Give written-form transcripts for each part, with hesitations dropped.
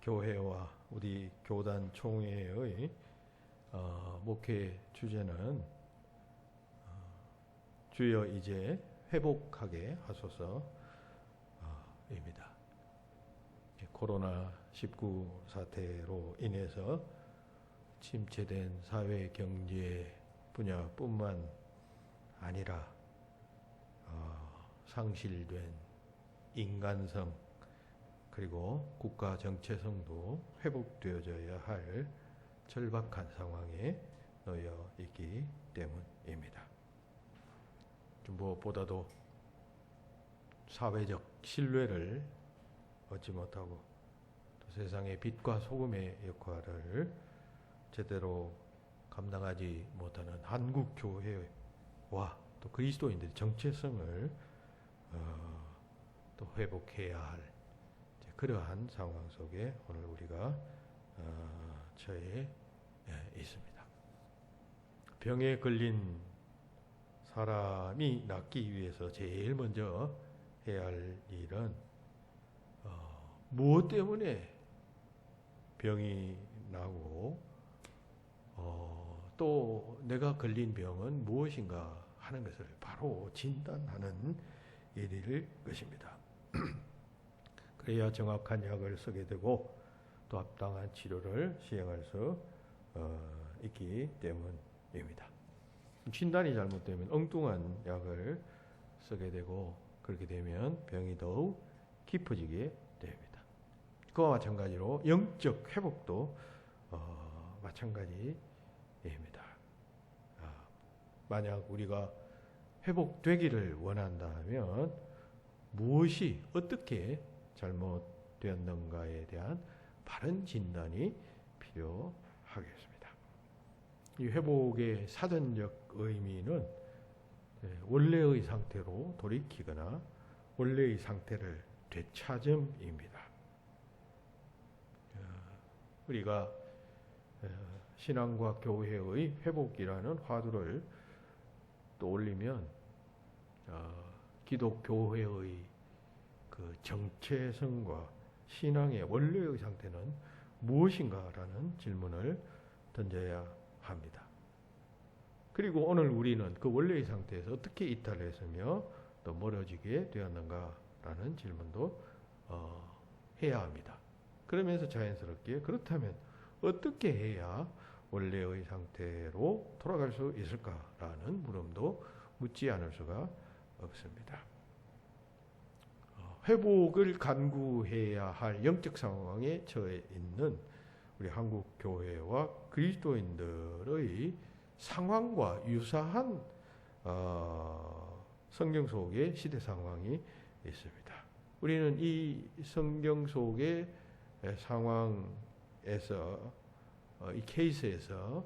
교회와 우리 교단 총회의 목회 주제는 주여 이제 회복하게 하소서입니다. 코로나19 사태로 인해서 침체된 사회 경제 분야뿐만 아니라 상실된 인간성 그리고 국가 정체성도 회복되어져야 할 절박한 상황에 놓여 있기 때문입니다. 무엇보다도 사회적 신뢰를 얻지 못하고 또 세상의 빛과 소금의 역할을 제대로 감당하지 못하는 한국 교회와 또 그리스도인들의 정체성을 또 회복해야 할 그러한 상황 속에 오늘 우리가 처해 있습니다. 병에 걸린 사람이 낫기 위해서 제일 먼저 해야 할 일은 무엇 때문에 병이 나고 또 내가 걸린 병은 무엇인가 하는 것을 바로 진단하는 일일 것입니다. 그래야 정확한 약을 쓰게 되고 또 합당한 치료를 시행할 수 있기 때문입니다. 진단이 잘못되면 엉뚱한 약을 쓰게 되고 그렇게 되면 병이 더욱 깊어지게 됩니다. 그와 마찬가지로 영적 회복도 마찬가지입니다. 만약 우리가 회복되기를 원한다면 무엇이 어떻게 잘못되었는가에 대한 바른 진단이 필요하겠습니다. 이 회복의 사전적 의미는 원래의 상태로 돌이키거나 원래의 상태를 되찾음입니다. 우리가 신앙과 교회의 회복이라는 화두를 떠올리면 기독교회의 그 정체성과 신앙의 원래의 상태는 무엇인가라는 질문을 던져야 합니다. 그리고 오늘 우리는 그 원래의 상태에서 어떻게 이탈했으며 또 멀어지게 되었는가라는 질문도 해야 합니다. 그러면서 자연스럽게 그렇다면 어떻게 해야 원래의 상태로 돌아갈 수 있을까라는 물음도 묻지 않을 수가 없습니다. 회복을 간구해야 할 영적 상황에 처해 있는 우리 한국 교회와 그리스도인들의 상황과 유사한 성경 속의 시대 상황이 있습니다. 우리는 이 성경 속의 상황에서 이 케이스에서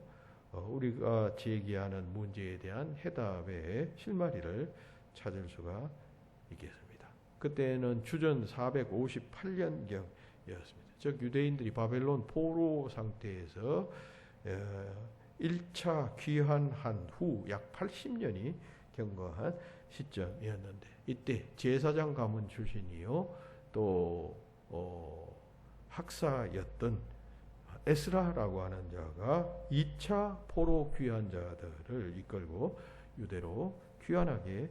우리가 제기하는 문제에 대한 해답의 실마리를 찾을 수가 있겠습니다. 그때는 주전 458년경이었습니다. 즉 유대인들이 바벨론 포로 상태에서 1차 귀환한 후 약 80년이 경과한 시점이었는데 이때 제사장 가문 출신이요 또 학사였던 에스라라고 하는 자가 2차 포로 귀환자들을 이끌고 유대로 귀환하게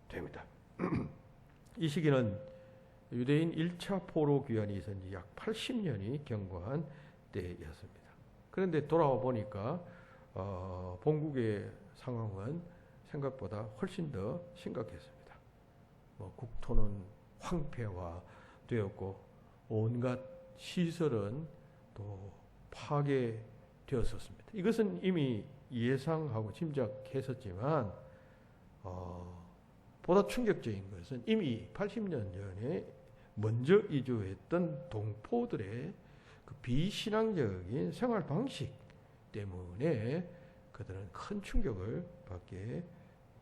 됩니다. 이 시기는 유대인 1차 포로 귀환이 있은 지 약 80년이 경과한 때였습니다. 그런데 돌아와 보니까 본국의 상황은 생각보다 훨씬 더 심각했습니다. 국토는 황폐화되었고 온갖 시설은 또 파괴되었었습니다. 이것은 이미 예상하고 짐작했었지만 보다 충격적인 것은 이미 80년 전에 먼저 이주했던 동포들의 그 비신앙적인 생활 방식 때문에 그들은 큰 충격을 받게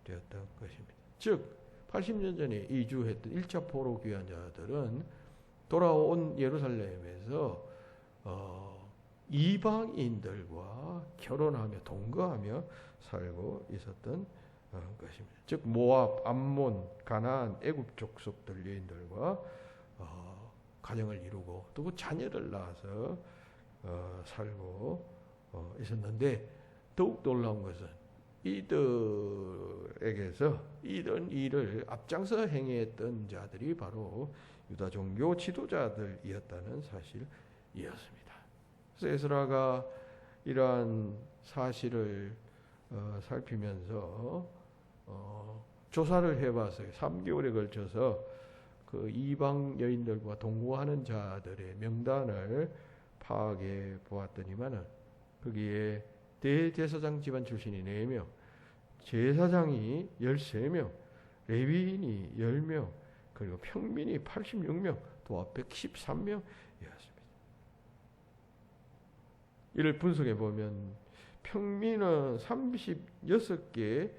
되었던 것입니다. 즉 80년 전에 이주했던 1차 포로 귀환자들은 돌아온 예루살렘에서 이방인들과 결혼하며 동거하며 살고 있었던 것입니다. 즉 모압, 암몬, 가나안, 애굽 족속들 유인들과 가정을 이루고 또 그 자녀를 낳아서 살고 있었는데, 더욱 놀라운 것은 이들에게서 이런 일을 앞장서 행했던 자들이 바로 유다 종교 지도자들이었다는 사실이었습니다. 그래서 에스라가 이러한 사실을 살피면서 조사를 해봤어요. 3개월에 걸쳐서 그 이방 여인들과 동거하는 자들의 명단을 파악해 보았더니만은 거기에 대제사장 집안 출신이 4명, 제사장이 13명, 레위인이 10명, 그리고 평민이 86명, 또 113명이었습니다. 이를 분석해 보면 평민은 36개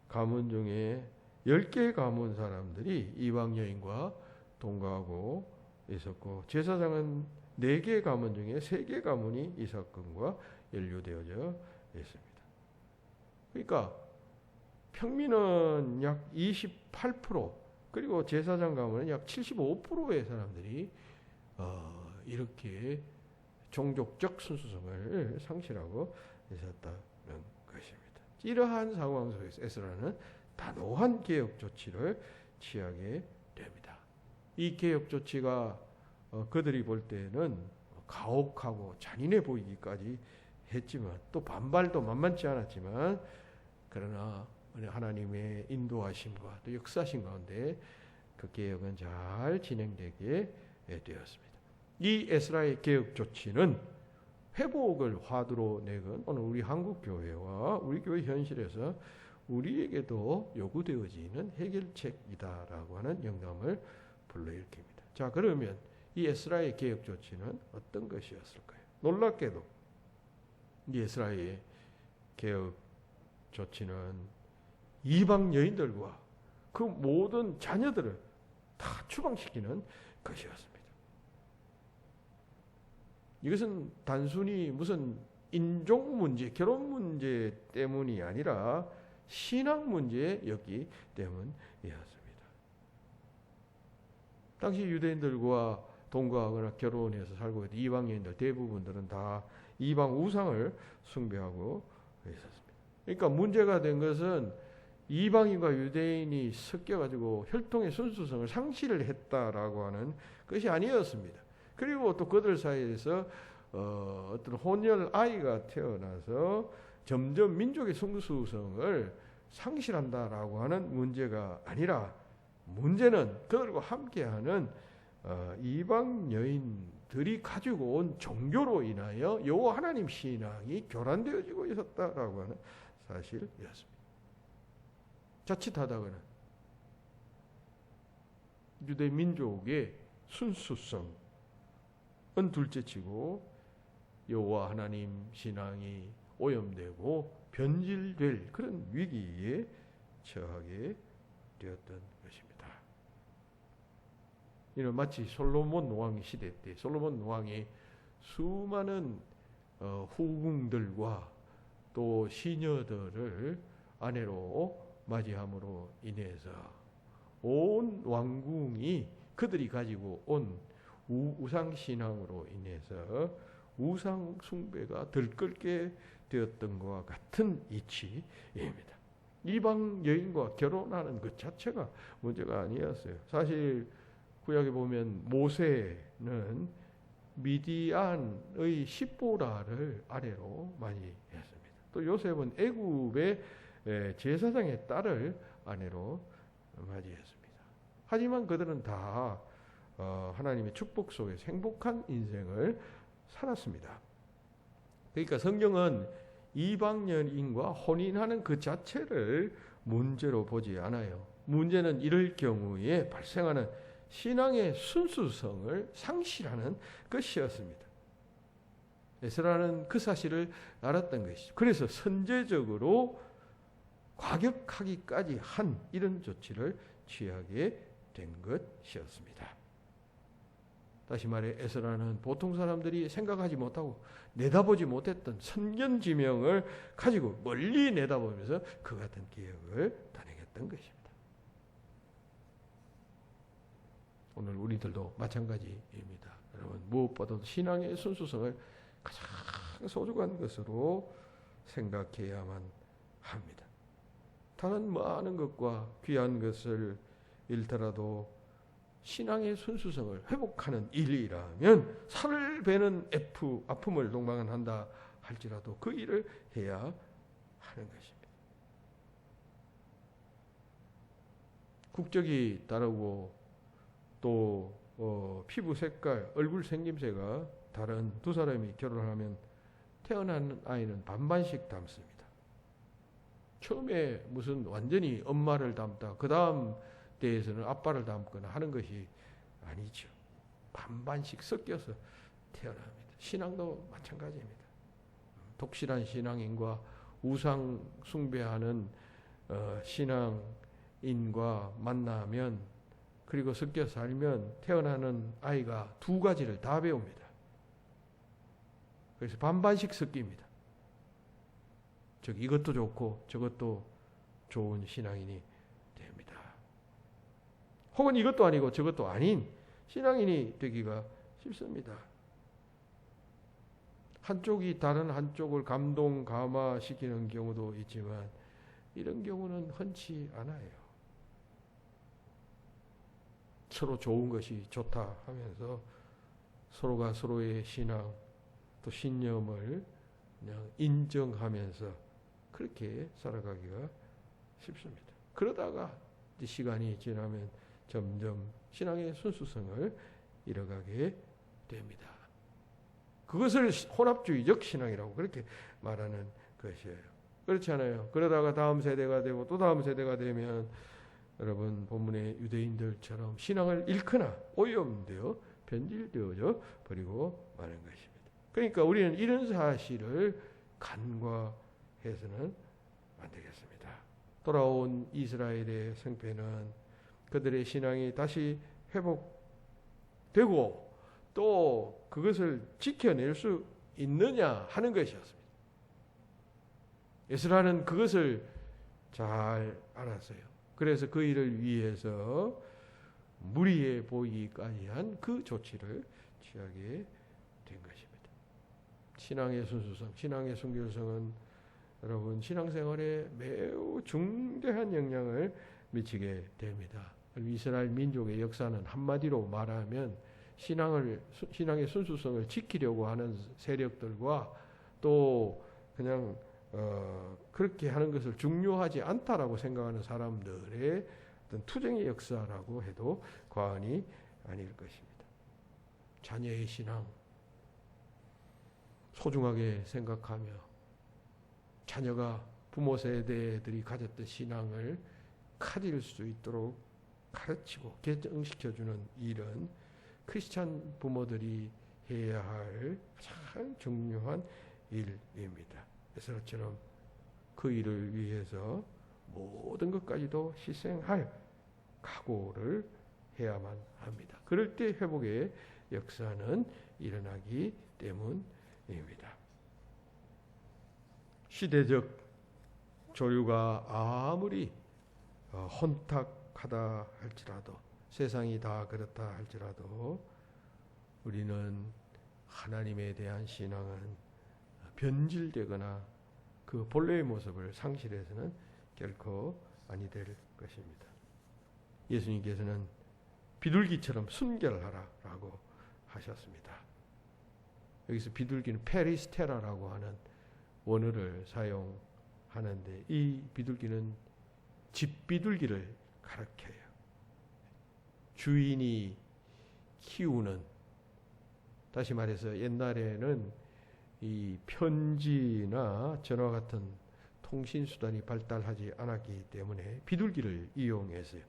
가문 중에 10개 가문 사람들이 이방 여인과 동거하고 있었고, 제사장은 4개 가문 중에 3개 가문이 이 사건과 연루되어져 있습니다. 그러니까 평민은 약 28%, 그리고 제사장 가문은 약 75%의 사람들이 이렇게 종족적 순수성을 상실하고 있었다는 것입니다. 이러한 상황 속에서 에스라는 단호한 개혁 조치를 취하게 됩니다. 이 개혁 조치가 그들이 볼 때는 가혹하고 잔인해 보이기까지 했지만, 또 반발도 만만치 않았지만, 그러나 하나님의 인도하심과 또 역사심 가운데 그 개혁은 잘 진행되게 되었습니다. 이 에스라의 개혁 조치는 회복을 화두로 내건 오늘 우리 한국 교회와 우리 교회 현실에서 우리에게도 요구되어지는 해결책이다라고 하는 영감을 불러일으킵니다. 자, 그러면 이 에스라의 개혁 조치는 어떤 것이었을까요? 놀랍게도 이 에스라의 개혁 조치는 이방 여인들과 그 모든 자녀들을 다 추방시키는 것이었습니다. 이것은 단순히 무슨 인종 문제, 결혼 문제 때문이 아니라 신앙 문제였기 때문이었습니다. 당시 유대인들과 동거하거나 결혼해서 살고 있던 이방 여인들 대부분들은 다 이방 우상을 숭배하고 있었습니다. 그러니까 문제가 된 것은 이방인과 유대인이 섞여가지고 혈통의 순수성을 상실을 했다라고 하는 것이 아니었습니다. 그리고 또 그들 사이에서 어떤 혼혈 아이가 태어나서 점점 민족의 순수성을 상실한다라고 하는 문제가 아니라, 문제는 그들과 함께하는 이방 여인들이 가지고 온 종교로 인하여 여호와 하나님 신앙이 교란되어지고 있었다라고 하는 사실이었습니다. 자칫하다가는 유대 민족의 순수성은 둘째치고 여호와 하나님 신앙이 오염되고 변질될 그런 위기에 처하게 되었던 것입니다. 이는 마치 솔로몬 왕 시대 때 솔로몬 왕이 수많은 후궁들과 또 시녀들을 아내로 맞이함으로 인해서 온 왕궁이 그들이 가지고 온 우상신앙으로 인해서 우상 숭배가 들끓게 되었던 것과 같은 이치입니다. 이방 여인과 결혼하는 것 자체가 문제가 아니었어요. 사실 구약에 보면 모세는 미디안의 십보라를 아내로 많이 했습니다. 또 요셉은 애굽의 제사장의 딸을 아내로 맞이했습니다. 하지만 그들은 다 하나님의 축복 속에서 행복한 인생을 살았습니다. 그러니까 성경은 이방 여인과 혼인하는 그 자체를 문제로 보지 않아요. 문제는 이럴 경우에 발생하는 신앙의 순수성을 상실하는 것이었습니다. 에스라는 그 사실을 알았던 것이죠. 그래서 선제적으로 과격하기까지 한 이런 조치를 취하게 된 것이었습니다. 다시 말해 에스라는 보통 사람들이 생각하지 못하고 내다보지 못했던 선견지명을 가지고 멀리 내다보면서 그 같은 개혁을 단행했던 것입니다. 오늘 우리들도 마찬가지입니다. 여러분, 무엇보다도 신앙의 순수성을 가장 소중한 것으로 생각해야만 합니다. 다른 많은 것과 귀한 것을 잃더라도 신앙의 순수성을 회복하는 일이라면 살을 베는 아픔을 동반한다 할지라도 그 일을 해야 하는 것입니다. 국적이 다르고 또 피부 색깔, 얼굴 생김새가 다른 두 사람이 결혼하면 태어난 아이는 반반씩 닮습니다. 처음에 무슨 완전히 엄마를 닮다 그 다음 때에서는 아빠를 닮거나 하는 것이 아니죠. 반반씩 섞여서 태어납니다. 신앙도 마찬가지입니다. 독실한 신앙인과 우상 숭배하는 신앙인과 만나면 그리고 섞여 살면 태어나는 아이가 두 가지를 다 배웁니다. 그래서 반반씩 섞입니다. 즉 이것도 좋고 저것도 좋은 신앙인이 됩니다. 혹은 이것도 아니고 저것도 아닌 신앙인이 되기가 쉽습니다. 한쪽이 다른 한쪽을 감동 감화시키는 경우도 있지만 이런 경우는 흔치 않아요. 서로 좋은 것이 좋다 하면서 서로가 서로의 신앙 또 신념을 그냥 인정하면서 그렇게 살아가기가 쉽습니다. 그러다가 시간이 지나면 점점 신앙의 순수성을 잃어가게 됩니다. 그것을 혼합주의적 신앙이라고 그렇게 말하는 것이에요. 그렇지 않아요? 그러다가 다음 세대가 되고 또 다음 세대가 되면 여러분 본문의 유대인들처럼 신앙을 잃거나 오염되어 변질되어져 버리고 마는 것입니다. 그러니까 우리는 이런 사실을 간과해서는 안 되겠습니다. 돌아온 이스라엘의 성패는 그들의 신앙이 다시 회복되고 또 그것을 지켜낼 수 있느냐 하는 것이었습니다. 에스라는 그것을 잘 알았어요. 그래서 그 일을 위해서 무리해 보이기까지 한 그 조치를 취하게 된 것입니다. 신앙의 순수성, 신앙의 순결성은 여러분 신앙생활에 매우 중대한 영향을 미치게 됩니다. 이스라엘 민족의 역사는 한마디로 말하면 신앙의 순수성을 지키려고 하는 세력들과 또 그냥 그렇게 하는 것을 중요하지 않다라고 생각하는 사람들의 어떤 투쟁의 역사라고 해도 과언이 아닐 것입니다. 자녀의 신앙 소중하게 생각하며 자녀가 부모 세대들이 가졌던 신앙을 가질 수 있도록 가르치고 개정시켜주는 일은 크리스찬 부모들이 해야 할 가장 중요한 일입니다. 에스라처럼 그 일을 위해서 모든 것까지도 희생할 각오를 해야만 합니다. 그럴 때 회복의 역사는 일어나기 때문입니다. 시대적 조류가 아무리 혼탁하다 할지라도 세상이 다 그렇다 할지라도 우리는 하나님에 대한 신앙은 변질되거나 그 본래의 모습을 상실해서는 결코 아니 될 것입니다. 예수님께서는 비둘기처럼 순결하라라고 하셨습니다. 여기서 비둘기는 페리스테라라고 하는 원어를 사용하는데 이 비둘기는 집비둘기를 가리켜요. 주인이 키우는, 다시 말해서 옛날에는 이 편지나 전화 같은 통신수단이 발달하지 않았기 때문에 비둘기를 이용했어요.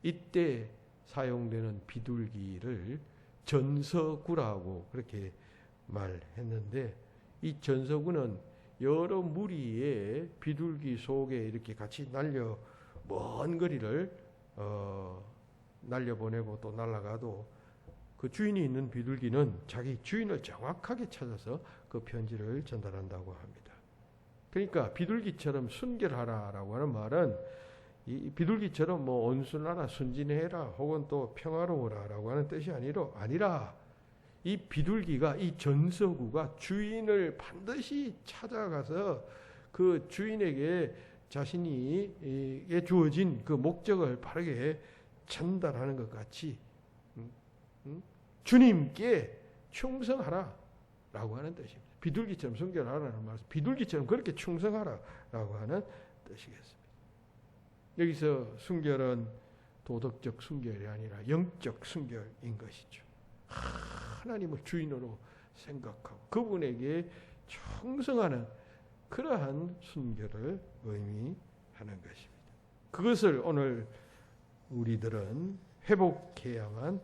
이때 사용되는 비둘기를 전서구라고 그렇게 말했는데 이 전서구는 여러 무리의 비둘기 속에 이렇게 같이 먼 거리를 날려보내고 또 날아가도 그 주인이 있는 비둘기는 자기 주인을 정확하게 찾아서 그 편지를 전달한다고 합니다. 그러니까 비둘기처럼 순결하라라고 하는 말은 이 비둘기처럼 뭐 온순하라, 순진해라, 혹은 또 평화로워라라고 하는 뜻이 아니라 이 비둘기가, 이 전서구가 주인을 반드시 찾아가서 그 주인에게 자신이 주어진 그 목적을 바르게 전달하는 것 같이 주님께 충성하라라고 하는 뜻입니다. 비둘기처럼 순결하라는 말씀, 비둘기처럼 그렇게 충성하라라고 하는 뜻이겠습니다. 여기서 순결은 도덕적 순결이 아니라 영적 순결인 것이죠. 하나님을 주인으로 생각하고 그분에게 충성하는 그러한 순결을 의미하는 것입니다. 그것을 오늘 우리들은 회복해야만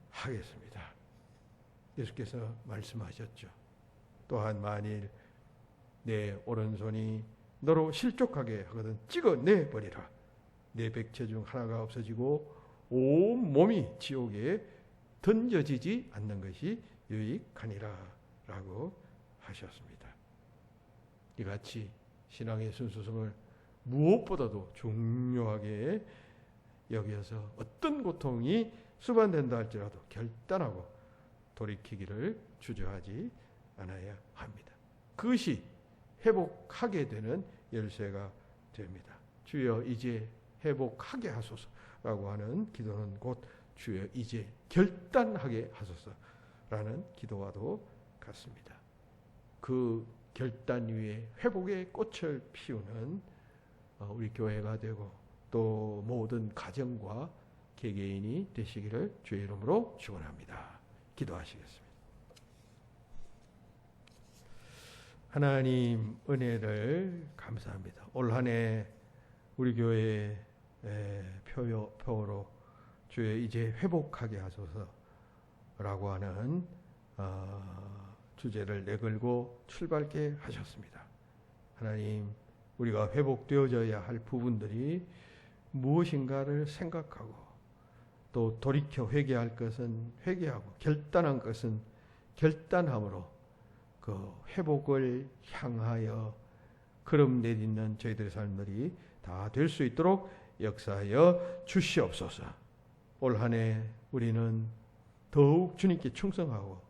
하겠습니다. 예수께서 말씀하셨죠. 또한 만일 내 오른손이 너로 실족하게 하거든 찍어내버리라. 내 백체 중 하나가 없어지고 온 몸이 지옥에 던져지지 않는 것이 유익하니라 라고 하셨습니다. 이같이 신앙의 순수성을 무엇보다도 중요하게 여기서 어떤 고통이 수반된다 할지라도 결단하고 돌이키기를 주저하지 않아야 합니다. 그것이 회복하게 되는 열쇠가 됩니다. 주여 이제 회복하게 하소서라고 하는 기도는 곧 주여 이제 결단하게 하소서라는 기도와도 같습니다. 그 결단 위에 회복의 꽃을 피우는 우리 교회가 되고 또 모든 가정과 개개인이 되시기를 주의 이름으로 축원합니다. 기도하시겠습니다. 하나님 은혜를 감사합니다. 올 한 해 우리 교회의 표어로 주의 이제 회복하게 하소서라고 하는 주제를 내걸고 출발케 하셨습니다. 하나님, 우리가 회복되어져야 할 부분들이 무엇인가를 생각하고 또 돌이켜 회개할 것은 회개하고 결단한 것은 결단함으로 그 회복을 향하여 걸음 내딛는 저희들의 삶들이 다 될 수 있도록 역사하여 주시옵소서. 올 한 해 우리는 더욱 주님께 충성하고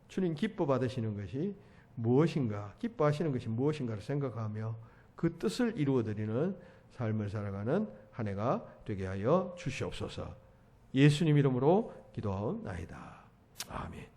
주님 기뻐 받으시는 것이 무엇인가, 기뻐하시는 것이 무엇인가를 생각하며 그 뜻을 이루어드리는 삶을 살아가는 한 해가 되게 하여 주시옵소서. 예수님 이름으로 기도하옵나이다. 아멘.